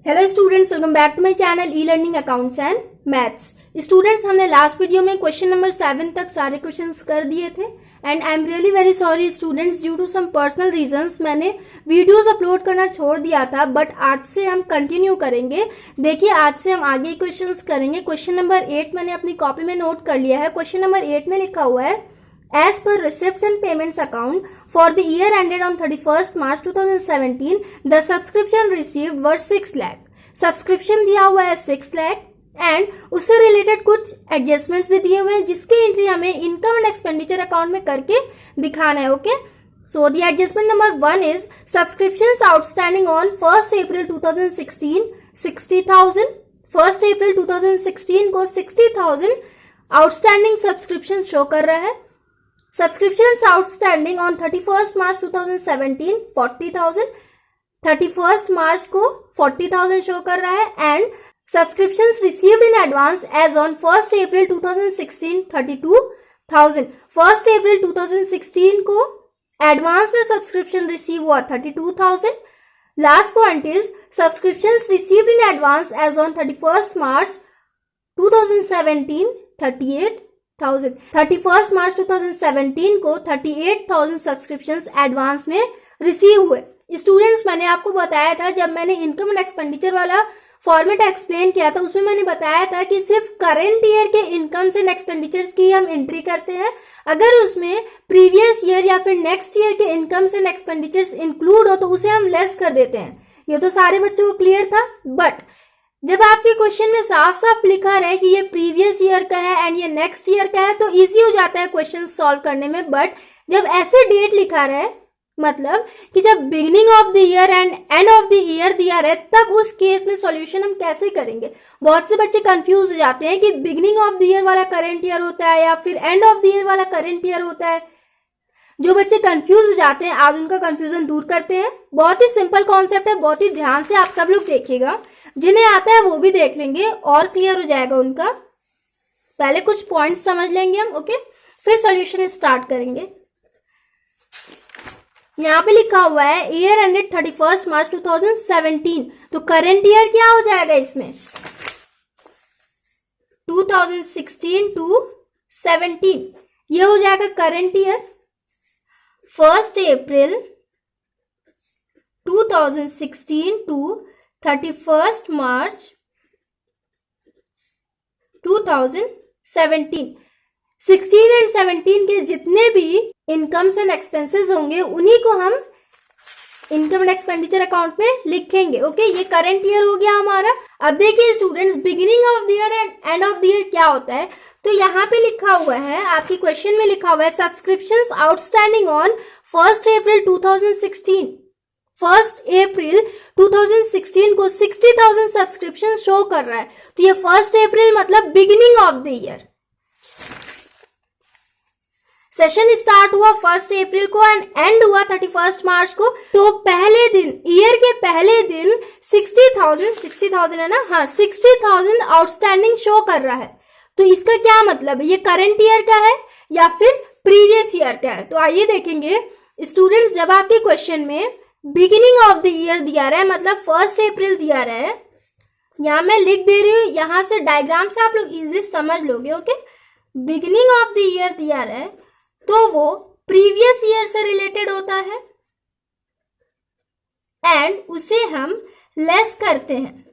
Hello students, welcome back to my channel e learning accounts and maths. Students, हमने last video में question number 7 तक सारे questions कर दिए थे and I am really very sorry students, due to some personal reasons मैंने videos upload करना छोड़ दिया था, बट आज से हम कंटिन्यू करेंगे। देखिए, आज से हम आगे क्वेश्चंस करेंगे। क्वेश्चन नंबर 8 मैंने अपनी कॉपी में नोट कर लिया है। क्वेश्चन नंबर 8 में लिखा हुआ है, As per receipts and payments account for the year ended on 31st March 2017, the subscription received were 6 lakh. Subscription दिया हुआ है 6 लाख एंड उससे रिलेटेड कुछ एडजस्टमेंट्स भी दिए हुए हैं जिसकी एंट्री हमें इनकम एंड एक्सपेंडिचर अकाउंट में करके दिखाना है। Okay, so the adjustment number 1 is subscriptions outstanding on 1st April 2016 60,000। 1st April 2016 को 60,000 आउटस्टैंडिंग सब्सक्रिप्शन शो कर रहा है। Subscriptions outstanding on 31st March 2017 40,000। 31st March को 40,000 शो कर रहा है and subscriptions received in advance as on 1st April 2016 32,000। 1st April 2016 को advance में सब्सक्रिप्शन रिसीव हुआ 32,000। Last point is subscriptions received in advance as on 31st March 2017 38,000। 31st March 2017 को 38,000 subscriptions advance में receive हुए। Students, मैंने आपको बताया था जब मैंने इनकम एंड एक्सपेंडिचर वाला फॉर्मेट एक्सप्लेन किया था, उसमें मैंने बताया था कि सिर्फ करंट ईयर के इनकम्स एंड एक्सपेंडिचर्स की हम एंट्री करते हैं। अगर उसमें प्रीवियस ईयर या फिर नेक्स्ट ईयर के इनकम्स एंड एक्सपेंडिचर्स इंक्लूड हो तो उसे हम लेस कर देते हैं। ये तो सारे बच्चों को क्लियर था, बट जब आपके क्वेश्चन में साफ साफ लिखा रहे कि ये प्रीवियस ईयर का है एंड ये नेक्स्ट ईयर का है तो इजी हो जाता है क्वेश्चन सॉल्व करने में। बट जब ऐसे डेट लिखा रहे, मतलब कि जब beginning of the year and end of the year दिया रहे, तब उस केस में सॉल्यूशन हम कैसे करेंगे। बहुत से बच्चे कंफ्यूज हो जाते हैं कि बिगिनिंग ऑफ द ईयर वाला करंट ईयर होता है या फिर एंड ऑफ द ईयर वाला करंट ईयर होता है। जो बच्चे कंफ्यूज हो जाते हैं, आप उनका कंफ्यूजन दूर करते हैं। बहुत ही सिंपल कॉन्सेप्ट है, बहुत ही ध्यान से आप सब लोग देखिएगा। जिन्हें आता है वो भी देख लेंगे और क्लियर हो जाएगा उनका। पहले कुछ पॉइंट्स समझ लेंगे हम, ओके, फिर सॉल्यूशन स्टार्ट करेंगे। यहाँ पे लिखा हुआ है ईयर एंडेड 31st मार्च 2017, तो करंट ईयर क्या हो जाएगा इसमें 2016 to 17, ये हो जाएगा current year. 1st April 2016 to 31st March 2017। 16 and 17 के जितने भी इनकम्स एंड एक्सपेंसेस होंगे उन्हीं को हम इनकम एंड एक्सपेंडिचर अकाउंट में लिखेंगे। ओके, ये करंट ईयर हो गया हमारा। अब देखिए students, beginning of the year and end of the year क्या होता है, तो यहाँ पे लिखा हुआ है, आपकी क्वेश्चन में लिखा हुआ है subscriptions outstanding on 1st April 2016। 1st April 2016 को 60,000 सब्सक्रिप्शन शो कर रहा है, तो ये 1st April मतलब beginning of the year. Session start हुआ 1st April को एंड एंड हुआ 31st मार्च को, तो पहले दिन, ईयर के पहले दिन 60,000 है ना, हाँ 60,000 आउटस्टैंडिंग शो कर रहा है। तो इसका क्या मतलब है, ये करंट ईयर का है या फिर प्रीवियस ईयर का है। तो आइए देखेंगे स्टूडेंट्स, जब आपके क्वेश्चन में बिगिनिंग ऑफ द ईयर दिया रहा है, मतलब 1st April दिया रहा है, यहां मैं लिख दे रही हूं, यहां से डायग्राम से आप लोग इजीली समझ लोगे। Okay, beginning of the year दिया रहा है तो वो प्रीवियस ईयर से रिलेटेड होता है एंड उसे हम लेस करते हैं।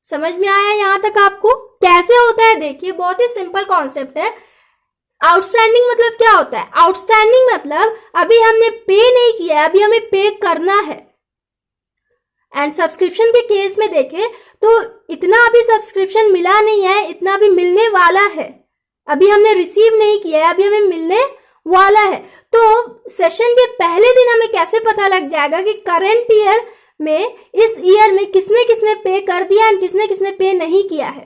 समझ में आया यहां तक आपको कैसे होता है? देखिए, बहुत ही सिंपल कॉन्सेप्ट है। आउटस्टैंडिंग मतलब क्या होता है? आउटस्टैंडिंग मतलब अभी हमने पे नहीं किया है, अभी हमें पे करना है। एंड सब्सक्रिप्शन के केस में देखें तो इतना अभी सब्सक्रिप्शन मिला नहीं है, इतना अभी मिलने वाला है। अभी हमने रिसीव नहीं किया है, अभी हमें मिलने वाला है। तो सेशन के पहले दिन हमें कैसे पता लग जाएगा कि करंट ईयर में, इस ईयर में किसने किसने पे कर दिया एंड किसने किसने पे नहीं किया है?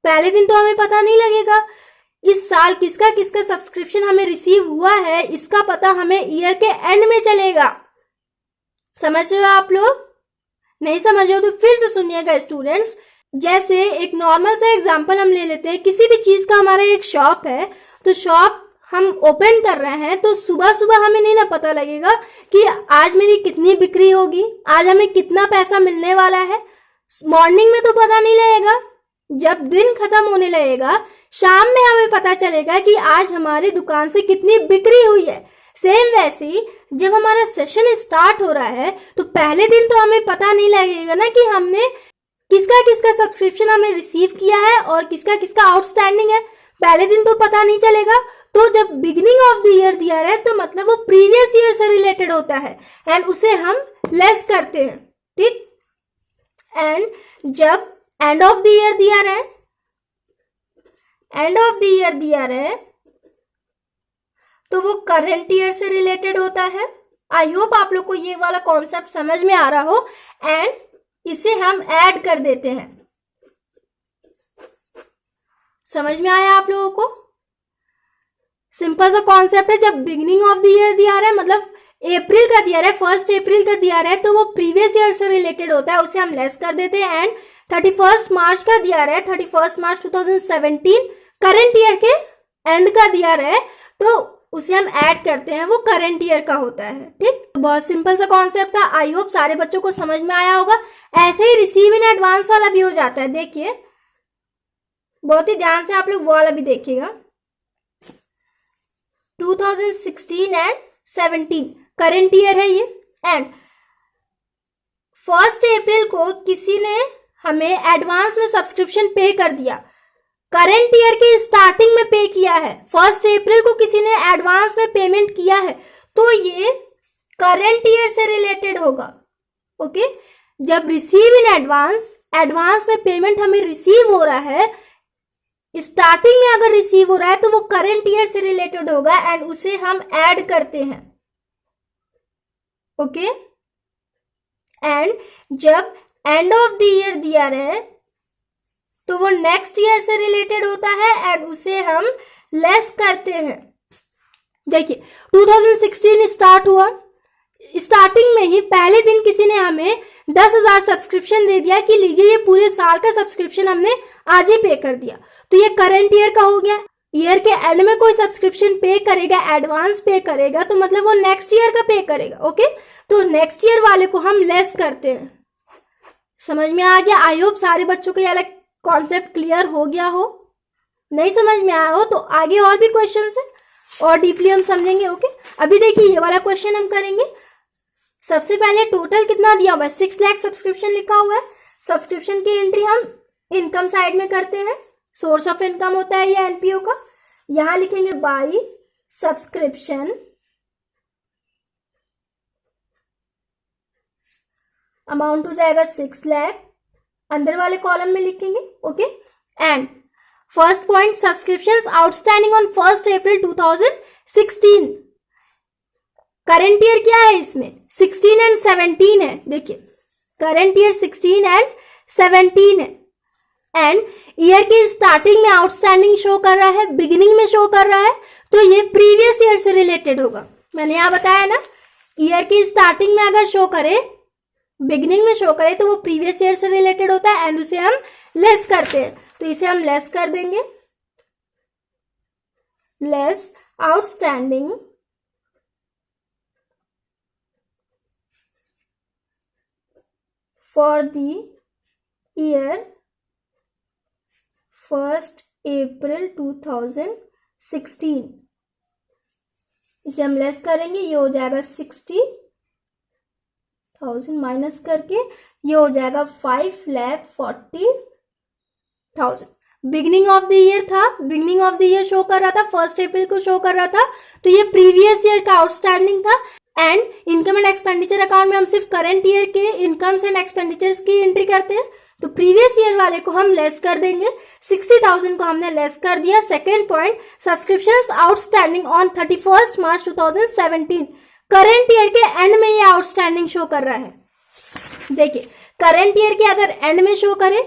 पहले दिन तो हमें पता नहीं लगेगा। इस साल किसका किसका सब्सक्रिप्शन हमें रिसीव हुआ है, इसका पता हमें ईयर के एंड में चलेगा। समझ रहे हो आप लोग? नहीं समझ रहे हो तो फिर से सुनिएगा स्टूडेंट्स। जैसे एक नॉर्मल सा एग्जांपल हम ले लेते हैं, किसी भी चीज का हमारा एक शॉप है, तो शॉप हम ओपन कर रहे हैं तो सुबह सुबह हमें नहीं ना पता लगेगा कि आज मेरी कितनी बिक्री होगी, आज हमें कितना पैसा मिलने वाला है। मॉर्निंग में तो पता नहीं लगेगा, जब दिन खत्म होने लगेगा शाम में हमें पता चलेगा कि आज हमारी दुकान से कितनी बिक्री हुई है। सेम वैसे ही जब हमारा सेशन स्टार्ट हो रहा है तो पहले दिन तो हमें पता नहीं लगेगा ना कि हमने किसका किसका सब्सक्रिप्शन हमें रिसीव किया है और किसका किसका आउटस्टैंडिंग है, पहले दिन तो पता नहीं चलेगा। तो जब बिगिनिंग ऑफ द ईयर दिया है तो मतलब वो प्रीवियस ईयर से रिलेटेड होता है एंड उसे हम लेस करते हैं, ठीक। एंड जब एंड ऑफ द ईयर दिया है, एंड ऑफ द ईयर दिया है तो वो करंट ईयर से रिलेटेड होता है। आई होप आप लोग को ये वाला कॉन्सेप्ट समझ में आ रहा हो एंड इसे हम ऐड कर देते हैं। समझ में आया आप लोगों को? सिंपल सा कॉन्सेप्ट है। जब बिगिनिंग ऑफ द ईयर दिया रहा है मतलब अप्रैल का दिया रहा है, 1 अप्रैल का दिया रहा है तो वो प्रीवियस ईयर से रिलेटेड होता है, उसे हम लेस कर देते हैं। एंड 31 मार्च का दिया रहा है, 31 मार्च 2017 करंट ईयर के एंड का दिया रहा है तो उसे हम ऐड करते हैं, वो करंट ईयर का होता है, ठीक। बहुत सिंपल सा कॉन्सेप्ट था। आई होप सारे बच्चों को समझ में आया होगा। ऐसे ही रिसीव इन एडवांस वाला भी हो जाता है। देखिए बहुत ही ध्यान से आप लोग वो वाला भी देखिएगा। 2016 एंड 17 करंट ईयर है ये। एंड 1 अप्रैल को किसी ने हमें एडवांस में सब्सक्रिप्शन पे कर दिया, करंट ईयर की स्टार्टिंग में पे किया है। 1 अप्रैल को किसी ने एडवांस में पेमेंट किया है तो ये करंट ईयर से रिलेटेड होगा, ओके। जब रिसीव इन एडवांस, एडवांस में पेमेंट हमें रिसीव हो रहा है, स्टार्टिंग में अगर रिसीव हो रहा है तो वो करंट ईयर से रिलेटेड होगा एंड उसे हम ऐड करते हैं, ओके। एंड जब एंड ऑफ द ईयर दिया रहे तो वो नेक्स्ट ईयर से रिलेटेड होता है एंड उसे हम लेस करते हैं। देखिए 2016 स्टार्ट हुआ, स्टार्टिंग में ही पहले दिन किसी ने हमें 10,000 सब्सक्रिप्शन दे दिया कि लीजिए ये पूरे साल का सब्सक्रिप्शन हमने आज ही पे कर दिया, तो ये करंट ईयर का हो गया। ईयर के एंड में कोई सब्सक्रिप्शन पे करेगा, एडवांस पे करेगा तो मतलब वो नेक्स्ट ईयर का पे करेगा, ओके। तो नेक्स्ट ईयर वाले को हम लेस करते हैं। समझ में आ गया? आई होप सारे बच्चों को ये कॉन्सेप्ट क्लियर हो गया हो। नहीं समझ में आया हो तो आगे और भी क्वेश्चन है और डीपली हम समझेंगे, ओके। अभी देखिए ये वाला क्वेश्चन हम करेंगे। सबसे पहले टोटल कितना दिया हुआ है, 6 लाख सब्सक्रिप्शन लिखा हुआ है। सब्सक्रिप्शन की एंट्री हम इनकम साइड में करते हैं, सोर्स ऑफ इनकम होता है ये एनपीओ का। यहां लिखेंगे बाई सब्सक्रिप्शन, अमाउंट हो जाएगा 6 लाख, अंदर वाले कॉलम में लिखेंगे, okay. And first point, subscriptions outstanding on 1 April 2016। Current year क्या है इसमें, 16 एंड 17 है। देखिए करंट ईयर 16 एंड 17 है एंड ईयर की स्टार्टिंग में आउटस्टैंडिंग शो कर रहा है, बिगिनिंग में शो कर रहा है तो ये प्रीवियस ईयर से रिलेटेड होगा। मैंने यहां बताया ना, ईयर की स्टार्टिंग में अगर शो करे, बिगिनिंग में शो करे तो वो प्रीवियस ईयर से रिलेटेड होता है एंड उसे हम लेस करते हैं, तो इसे हम लेस कर देंगे। Less outstanding for the year 1 April 2016, इसे हम लेस करेंगे। ये हो जाएगा 60,000 माइनस करके ये हो जाएगा 5,40,000। बिगिनिंग ऑफ द ईयर था, beginning of the year show कर रहा था, 1 अप्रैल को शो कर रहा था तो ये प्रीवियस ईयर का आउटस्टैंडिंग था। And income and expenditure account में हम सिर्फ करंट ईयर के इनकम्स एंड एक्सपेंडिचर्स की एंट्री करते हैं तो प्रीवियस ईयर वाले को हम लेस कर देंगे। 60,000 को हमने लेस कर दिया। Second point, subscriptions outstanding on 31 March 2017। Current year के एंड में ये आउटस्टैंडिंग शो कर रहा है। देखिए करंट ईयर के अगर एंड में शो करे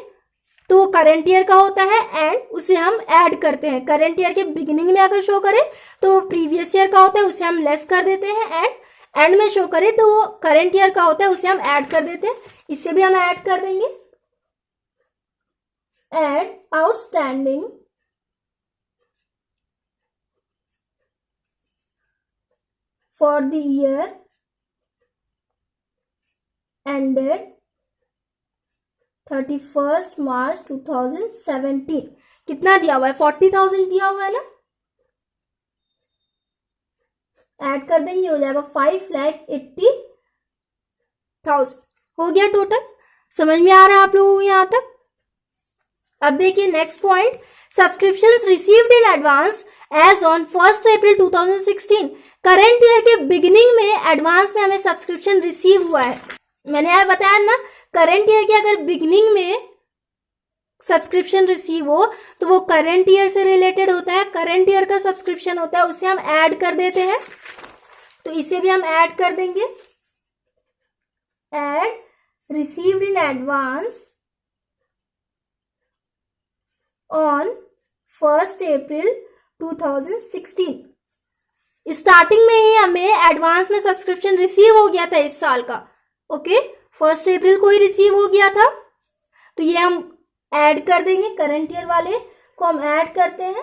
तो वो करंट ईयर का होता है एंड उसे हम ऐड करते हैं। करंट ईयर के बिगिनिंग में अगर शो करे तो वो प्रीवियस ईयर का होता है, उसे हम लेस कर देते हैं। एंड में शो करे तो वो करंट ईयर का होता है, उसे हम ऐड कर देते हैं। इसे भी हम ऐड कर देंगे। Add outstanding for the year ended 31st March 2017 कितना दिया हुआ है? 40,000 दिया हुआ है ना, ऐड कर देंगे, हो जाएगा 5,80,000 हो गया टोटल। समझ में आ रहा है आप लोगों को यहाँ तक? अब देखिए next point, subscriptions received in advance as on 1 April 2016। Current year के बिगिनिंग में एडवांस में हमें सब्सक्रिप्शन रिसीव हुआ है। मैंने यहाँ बताया ना, करंट ईयर के अगर बिगिनिंग में सब्सक्रिप्शन रिसीव हो तो वो करंट ईयर से रिलेटेड होता है, करंट ईयर का सब्सक्रिप्शन होता है, उसे हम ऐड कर देते हैं। तो इसे भी हम ऐड कर देंगे, add received in advance on 1 April 2016। Starting में ही हमें एडवांस में सब्सक्रिप्शन रिसीव हो गया था इस साल का, ओके 1 अप्रैल को ही रिसीव हो गया था, तो ये हम ऐड कर देंगे, करंट ईयर वाले को हम ऐड करते हैं।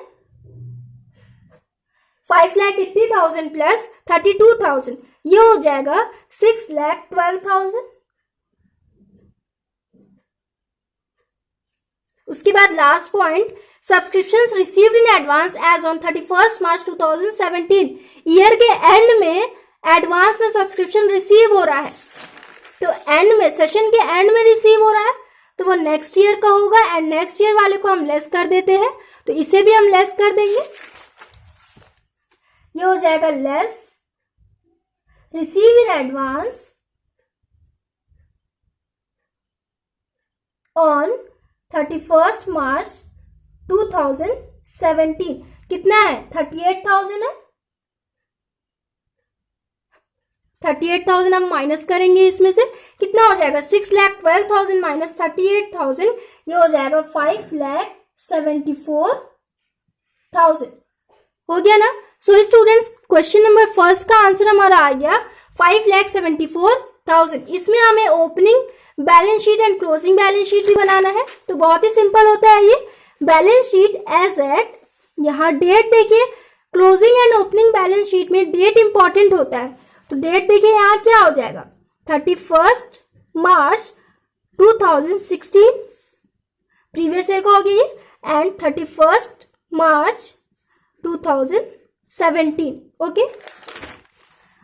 5,80,000 प्लस 32,000 ये हो जाएगा 6,12,000। उसके बाद last point, subscriptions received in advance as on 31 March 2017। Year के एंड में एडवांस में सब्सक्रिप्शन रिसीव हो रहा है, तो एंड में, सेशन के एंड में रिसीव हो रहा है, तो वो नेक्स्ट ईयर का होगा, एंड नेक्स्ट ईयर वाले को हम लेस कर देते हैं, तो इसे भी हम लेस कर देंगे। ये हो जाएगा less receive in advance on 31 March 2017 कितना है? 38,000 है। 38,000 हम माइनस करेंगे, इसमें से कितना हो जाएगा? 6,12,000 माइनस 38,000 ये हो जाएगा 5,74,000 हो गया ना। So students, question number first का आंसर हमारा आ गया 5,74,000। इसमें हमें opening balance sheet and closing balance sheet भी बनाना है, तो बहुत ही सिंपल होता है ये। बैलेंस शीट एज एट, यहाँ डेट देखिए, closing and opening balance sheet में डेट इंपॉर्टेंट होता है, तो डेट देखिए यहाँ क्या हो जाएगा? 31 मार्च 2016 प्रीवियस ईयर का हो गया ये, एंड 31 मार्च 2017, ओके।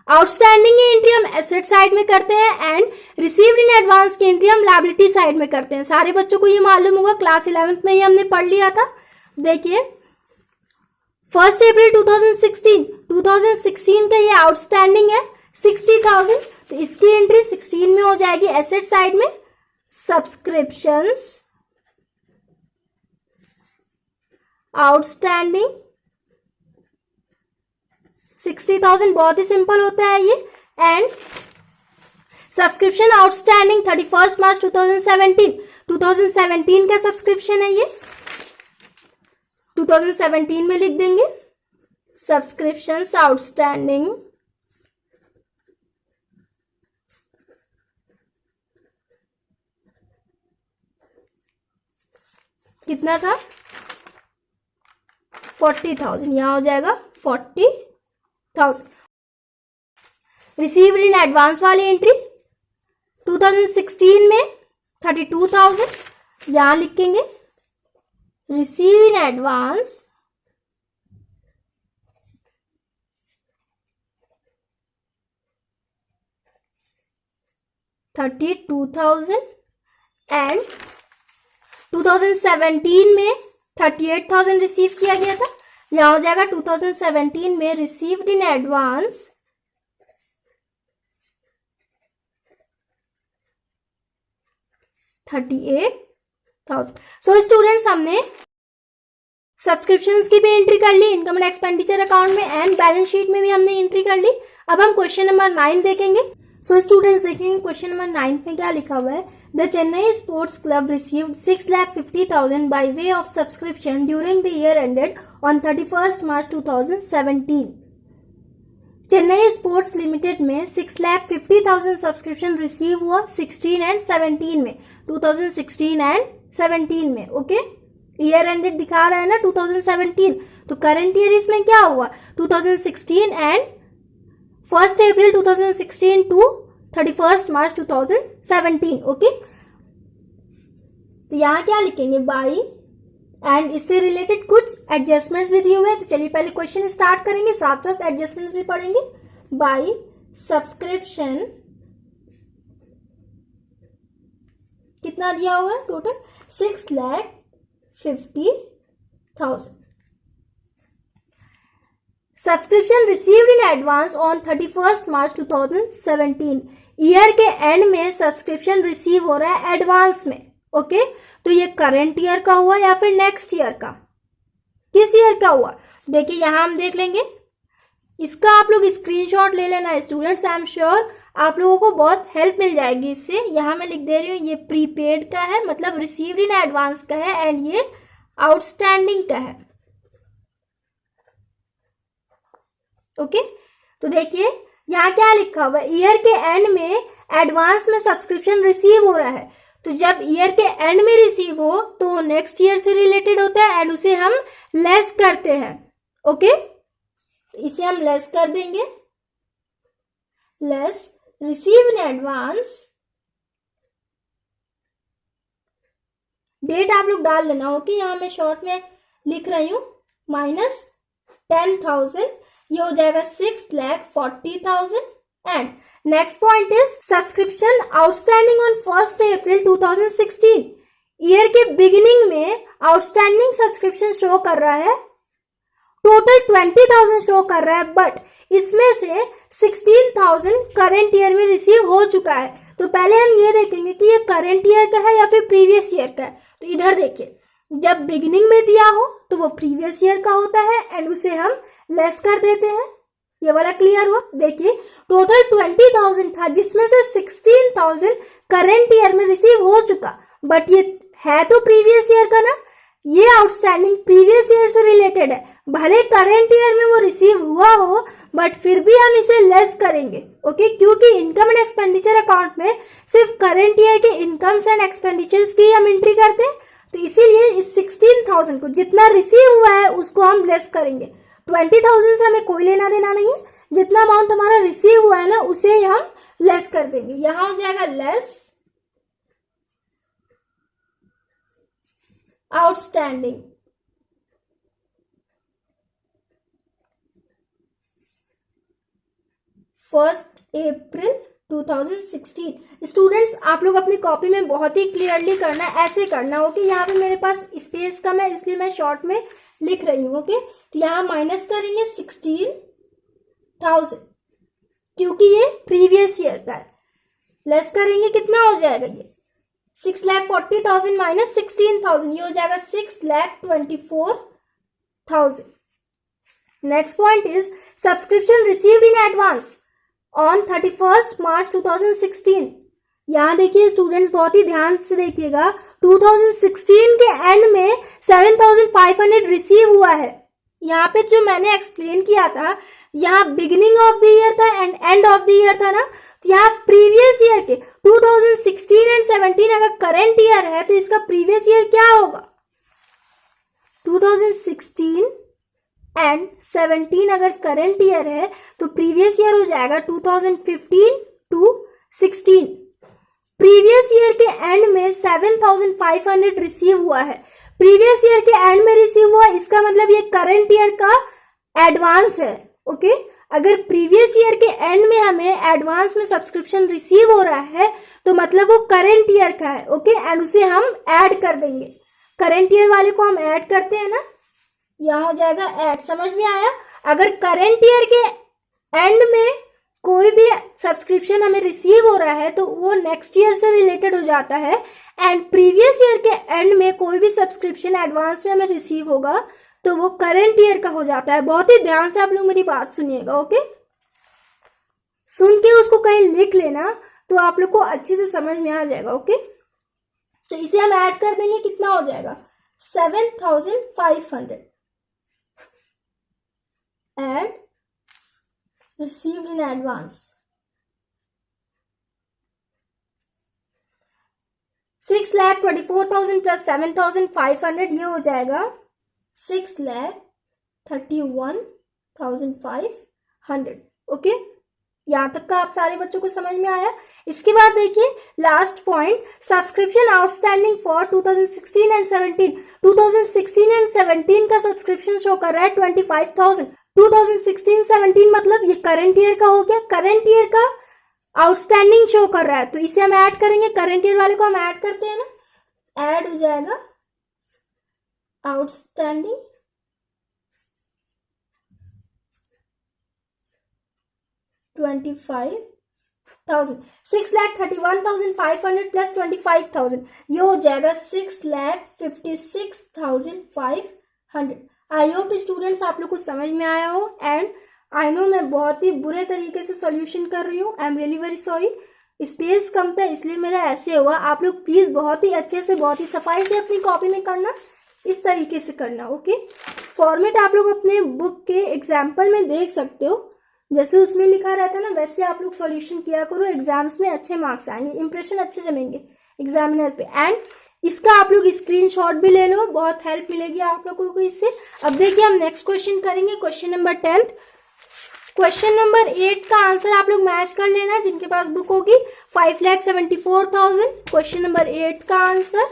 आउटस्टैंडिंग की एंट्री हम एसेट साइड में करते हैं, एंड रिसीव्ड इन एडवांस की एंट्री हम लायबिलिटी साइड में करते हैं। सारे बच्चों को ये मालूम होगा, क्लास 11th में ही हमने पढ़ लिया था। देखिए 1 अप्रैल 2016 का ये आउटस्टैंडिंग है 60,000, तो इसकी एंट्री 16 में हो जाएगी एसेट साइड में। सब्सक्रिप्शंस आउटस्टैंडिंग 60,000, बहुत ही सिंपल होता है ये। एंड सब्सक्रिप्शन आउटस्टैंडिंग 31 मार्च 2017 का सब्सक्रिप्शन है ये, 2017 में लिख देंगे। सब्सक्रिप्शंस आउटस्टैंडिंग कितना था? 40,000, यहां हो जाएगा 40,000। रिसीव्ड इन एडवांस वाली एंट्री 2016 में 32,000, यहां लिखेंगे। रिसीव इन एडवांस 32,000 एंड 2017 में 38,000 रिसीव किया गया था, यहां हो जाएगा 2017 में received in advance 38,000। So students, हमने सब्सक्रिप्शंस की भी एंट्री कर ली, इनकम एंड एक्सपेंडिचर अकाउंट में, एंड बैलेंस शीट में भी हमने एंट्री कर ली। अब हम क्वेश्चन नंबर 9 देखेंगे। सो स्टूडेंट्स, देखेंगे क्वेश्चन नंबर 9 में क्या लिखा हुआ है। The Chennai sports club received 6,50,000 by way of subscription during the year ended on 31st March 2017। Chennai sports limited में 6,50,000 सब्सक्रिप्शन रिसीव हुआ 16 एंड 17 में, 2016 एंड 17 में, ओके। ईयर एंडेड दिखा रहा है ना 2017, तो करंट ईयर इसमें क्या हुआ 2016 and 1 April 2016 to 31 March 2017। Okay, तो यहाँ क्या लिखेंगे, बाई, एंड इससे रिलेटेड कुछ एडजस्टमेंट्स भी दिए हुए हैं। तो चलिए पहले क्वेश्चन स्टार्ट करेंगे, साथ साथ एडजस्टमेंट्स भी पढ़ेंगे। बाई सब्सक्रिप्शन कितना दिया हुआ है, total 6,50,000। Subscription received in advance on 31 March 2017। Year के एंड में सब्सक्रिप्शन रिसीव हो रहा है एडवांस में। ओके, तो ये करंट ईयर का हुआ या फिर नेक्स्ट ईयर का, किस ईयर का हुआ, देखिए यहां हम देख लेंगे। इसका आप लोग स्क्रीनशॉट ले लेना स्टूडेंट्स, आई एम श्योर आप लोगों को बहुत हेल्प मिल जाएगी इससे। यहां मैं लिख दे रही हूँ, ये प्रीपेड का है, मतलब रिसीव्ड इन एडवांस का है, एंड ये आउटस्टैंडिंग का है। ओके, तो देखिए यहाँ क्या लिखा हुआ है, ईयर के एंड में एडवांस में सब्सक्रिप्शन रिसीव हो रहा है। तो जब ईयर के एंड में रिसीव हो तो नेक्स्ट ईयर से रिलेटेड होता है, एंड उसे हम लेस करते हैं। ओके, इसे हम लेस कर देंगे, less receive in advance, date आप लोग डाल लेना। ओके, यहां मैं शॉर्ट में लिख रही हूं, माइनस 10,000, ये हो जाएगा 6,40,000। And next point is subscription outstanding on 1 April 2016। Year के बिगिनिंग में आउटस्टैंडिंग सब्सक्रिप्शन शो कर रहा है, टोटल 20,000 शो कर रहा है, बट इसमें से 16,000 करंट ईयर में रिसीव हो चुका है। तो पहले हम ये देखेंगे कि ये करंट ईयर का है या फिर प्रीवियस ईयर का है। तो इधर देखिए, जब बिगिनिंग में दिया हो तो वो प्रीवियस ईयर का होता है, एंड उसे हम लेस कर देते हैं। ये वाला क्लियर हुआ। देखिए टोटल 20,000 था, जिसमें से 16,000 करंट ईयर में रिसीव हो चुका, बट ये है तो प्रीवियस ईयर का ना, ये आउटस्टैंडिंग प्रीवियस ईयर से रिलेटेड है। भले करंट ईयर में वो रिसीव हुआ हो, बट फिर भी हम इसे लेस करेंगे। ओके, क्योंकि इनकम एंड एक्सपेंडिचर अकाउंट में सिर्फ करंट ईयर के इनकम्स एंड एक्सपेंडिचर्स की हम एंट्री करते हैं। तो इसीलिए इस 16,000 को, जितना रिसीव हुआ है उसको हम लेस करेंगे। 20,000 से हमें कोई लेना देना नहीं है, जितना अमाउंट हमारा रिसीव हुआ है ना उसे हम लेस कर देंगे। यहां हो जाएगा less outstanding, first April 2016। Students आप लोग अपनी कॉपी में बहुत ही क्लियरली करना है, ऐसे करना हो कि यहाँ पे मेरे पास स्पेस कम है इसलिए मैं शॉर्ट में लिख रही हूँ। ओके, तो यहाँ माइनस करेंगे 16,000 क्योंकि ये प्रीवियस ईयर का है, लेस करेंगे कितना हो जाएगा, ये 6,40,000 माइनस 16,000, ये हो जाएगा 6,24,000। Next point is subscription received in advance on 31 मार्च 2016। यहां देखिए स्टूडेंट्स बहुत ही ध्यान से देखिएगा, 2016 के एंड में 7,500 रिसीव हुआ है। यहाँ पे जो मैंने एक्सप्लेन किया था, यहाँ बिगिनिंग ऑफ द ईयर था and end of the year था ना, तो यहाँ प्रीवियस ईयर के 2016 एंड 17 अगर करंट ईयर है तो इसका प्रीवियस ईयर क्या होगा, 2016 एंड 17 अगर करंट ईयर है तो प्रीवियस ईयर हो जाएगा 2015 टू 16। प्रीवियस ईयर के एंड में 7,500 रिसीव हुआ है, प्रीवियस ईयर के एंड में रिसीव हुआ, इसका मतलब ये करंट ईयर का एडवांस है। ओके, अगर प्रीवियस ईयर के एंड में हमें एडवांस में सब्सक्रिप्शन रिसीव हो रहा है तो मतलब वो करंट ईयर का है। ओके, एंड उसे हम ऐड कर देंगे, करंट ईयर वाले को हम ऐड करते हैं ना, यहां हो जाएगा ऐड। समझ में आया? अगर करंट ईयर के एंड में कोई भी सब्सक्रिप्शन हमें रिसीव हो रहा है तो वो नेक्स्ट ईयर से रिलेटेड हो जाता है, एंड प्रीवियस ईयर के एंड में कोई भी सब्सक्रिप्शन एडवांस में हमें रिसीव होगा तो वो करंट ईयर का हो जाता है। बहुत ही ध्यान से आप लोग मेरी बात सुनिएगा। ओके, सुन के उसको कहीं लिख लेना तो आप लोग को अच्छे से समझ में आ जाएगा। ओके, तो इसे हम ऐड कर देंगे, कितना हो जाएगा 7,500 add received in advance, 6,24,000 plus 7,500, ये हो जाएगा 6,31,500। ओके, यहाँ तक का आप सारे बच्चों को समझ में आया। इसके बाद देखिए last point, subscription outstanding for 2016 and 17। 2016 and 17 का सब्सक्रिप्शन शो कर रहा है 25,000। 2016-17 मतलब ये करंट ईयर का हो गया, करंट ईयर का आउटस्टैंडिंग शो कर रहा है, तो इसे हम ऐड करेंगे, करंट ईयर वाले को हम ऐड करते हैं ना, ऐड हो जाएगा आउटस्टैंडिंग 25,000, 6,31,500 प्लस 25,000, ये हो जाएगा 6,56,500। आई होप स्टूडेंट्स आप लोग को समझ में आया हो। एंड आई नो मैं बहुत ही बुरे तरीके से सॉल्यूशन कर रही हूँ, I am really very sorry. Space कम था इसलिए मेरा ऐसे हुआ। आप लोग प्लीज बहुत ही अच्छे से, बहुत ही सफाई से अपनी कॉपी में करना, इस तरीके से करना, ओके। फॉर्मेट आप लोग अपने बुक के एग्जाम्पल में देख सकते हो, जैसे उसमें लिखा रहता है ना वैसे आप लोग सॉल्यूशन किया करो, एग्जाम्स में अच्छे मार्क्स आएंगे, इंप्रेशन अच्छे जमेंगे एग्जामिनर पे। एंड इसका आप लोग स्क्रीनशॉट भी ले लो, बहुत हेल्प मिलेगी आप लोगों को इससे। अब देखिए हम नेक्स्ट क्वेश्चन करेंगे, क्वेश्चन नंबर 10। क्वेश्चन नंबर 8 का आंसर आप लोग मैच कर लेना जिनके पास बुक होगी, 5,74,000। क्वेश्चन नंबर 8 का आंसर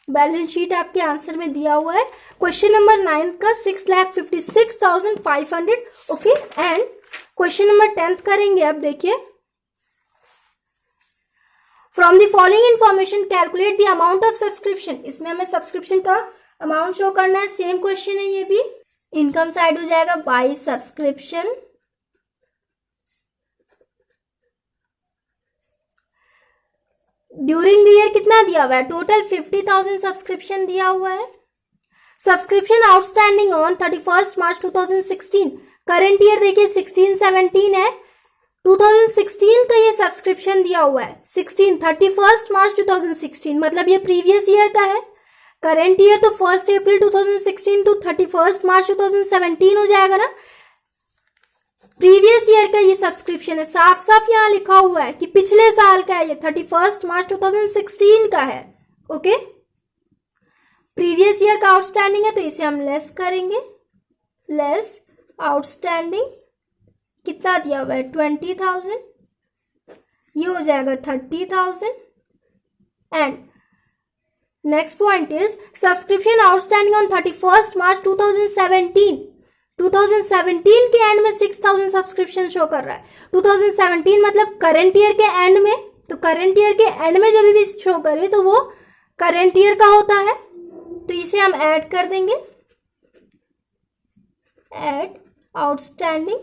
बैलेंस शीट आपके आंसर में दिया हुआ है। क्वेश्चन नंबर 9 का 6,56,500, ओके। एंड क्वेश्चन नंबर 10 करेंगे। अब देखिए, from the following information calculate the amount of subscription. इसमें हमें सब्सक्रिप्शन का अमाउंट शो करना है, सेम क्वेश्चन है ये भी। इनकम साइड हो जाएगा by subscription, during the year कितना दिया हुआ है, टोटल 50,000 सब्सक्रिप्शन दिया हुआ है। Subscription outstanding on 31 March 2016, current year देखिए 16-17 है, 2016 का ये सब्सक्रिप्शन दिया हुआ है 31 मार्च 2016, मतलब ये प्रीवियस ईयर का है। करंट ईयर तो 1 अप्रैल 2016 टू 31 मार्च 2017 हो जाएगा ना। प्रीवियस ईयर का ये सब्सक्रिप्शन है, साफ साफ यहाँ लिखा हुआ है कि पिछले साल का है, ये 31 मार्च 2016 का है, ओके। प्रीवियस ईयर का आउटस्टैंडिंग है तो इसे हम लेस करेंगे, लेस आउटस्टैंडिंग कितना दिया हुआ है 20,000, ये हो जाएगा 30,000। And next point is subscription outstanding on 31 March 2017। 2017 के एंड में 6,000 सब्सक्रिप्शन शो कर रहा है। 2017 मतलब करंट ईयर के एंड में, तो करंट ईयर के एंड में जब भी शो करे तो वो करंट ईयर का होता है, तो इसे हम ऐड कर देंगे, ऐड आउटस्टैंडिंग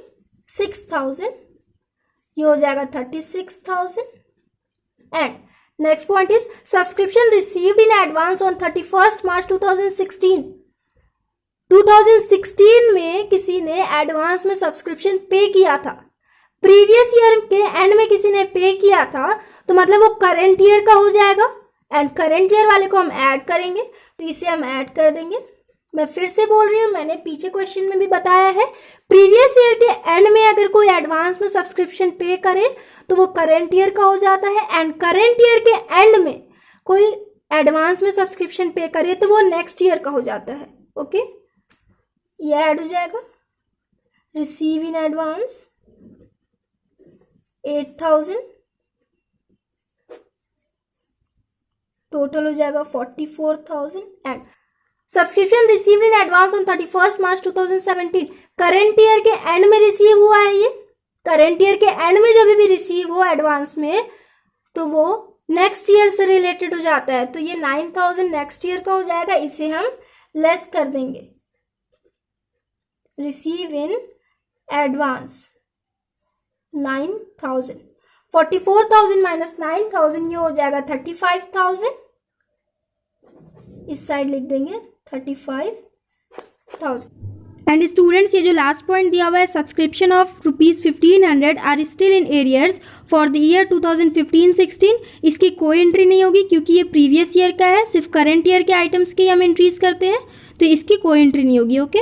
6,000, ये हो जाएगा 36,000। And next point is subscription received in advance on 31 मार्च 2016। 2016 में किसी ने एडवांस में सब्सक्रिप्शन पे किया था, प्रीवियस ईयर के एंड में किसी ने पे किया था, तो मतलब वो करंट ईयर का हो जाएगा। एंड करंट ईयर वाले को हम ऐड करेंगे, तो इसे हम ऐड कर देंगे। मैं फिर से बोल रही हूँ, मैंने पीछे क्वेश्चन में भी बताया है, प्रीवियस ईयर के एंड में अगर कोई एडवांस में सब्सक्रिप्शन पे करे तो वो करंट ईयर का हो जाता है। एंड करंट ईयर के एंड में कोई एडवांस में सब्सक्रिप्शन पे करे तो वो नेक्स्ट ईयर का हो जाता है, ओके। ये ऐड हो जाएगा, रिसीव इन एडवांस 8,000, टोटल हो जाएगा 44,000। And subscription received in advance on 31 March 2017, current year के एंड में रिसीव हुआ है। ये करंट ईयर के एंड में जब भी रिसीव हो एडवांस में तो वो नेक्स्ट ईयर से रिलेटेड हो जाता है, तो ये 9,000 नेक्स्ट ईयर का हो जाएगा, इसे हम लेस कर देंगे, रिसीव इन एडवांस 9,000, 44,000 माइनस 9,000, ये हो जाएगा 35,000, इस साइड लिख देंगे 35,000। एंड स्टूडेंट्स, ये जो लास्ट पॉइंट दिया हुआ है, subscription of ₹1,500 are still in arrears for the year 2015-16, इसकी कोई एंट्री नहीं होगी क्योंकि ये प्रीवियस ईयर का है, सिर्फ करंट ईयर के आइटम्स की हम एंट्रीज करते हैं, तो इसकी कोई एंट्री नहीं होगी, okay.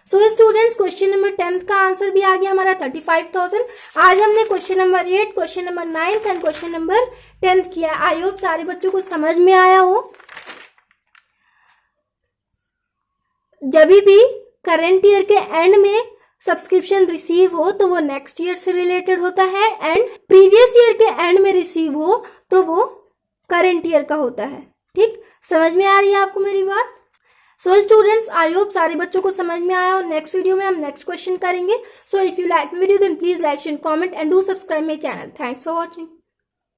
So students, question number 10 का आंसर भी आ गया हमारा 35,000। आज हमने question number 8, question number 9 and question number 10 किया। आई होप सारे बच्चों को समझ में आया हो। जब भी करंट ईयर के एंड में सब्सक्रिप्शन रिसीव हो तो वो नेक्स्ट ईयर से रिलेटेड होता है, एंड प्रीवियस ईयर के एंड में रिसीव हो तो वो करंट ईयर का होता है। ठीक, समझ में आ रही है आपको मेरी बात? सो स्टूडेंट्स, आई होप सारे बच्चों को समझ में आया, और नेक्स्ट वीडियो में हम नेक्स्ट क्वेश्चन करेंगे। So if you like video then please like share comment and do subscribe my channel. Thanks for watching.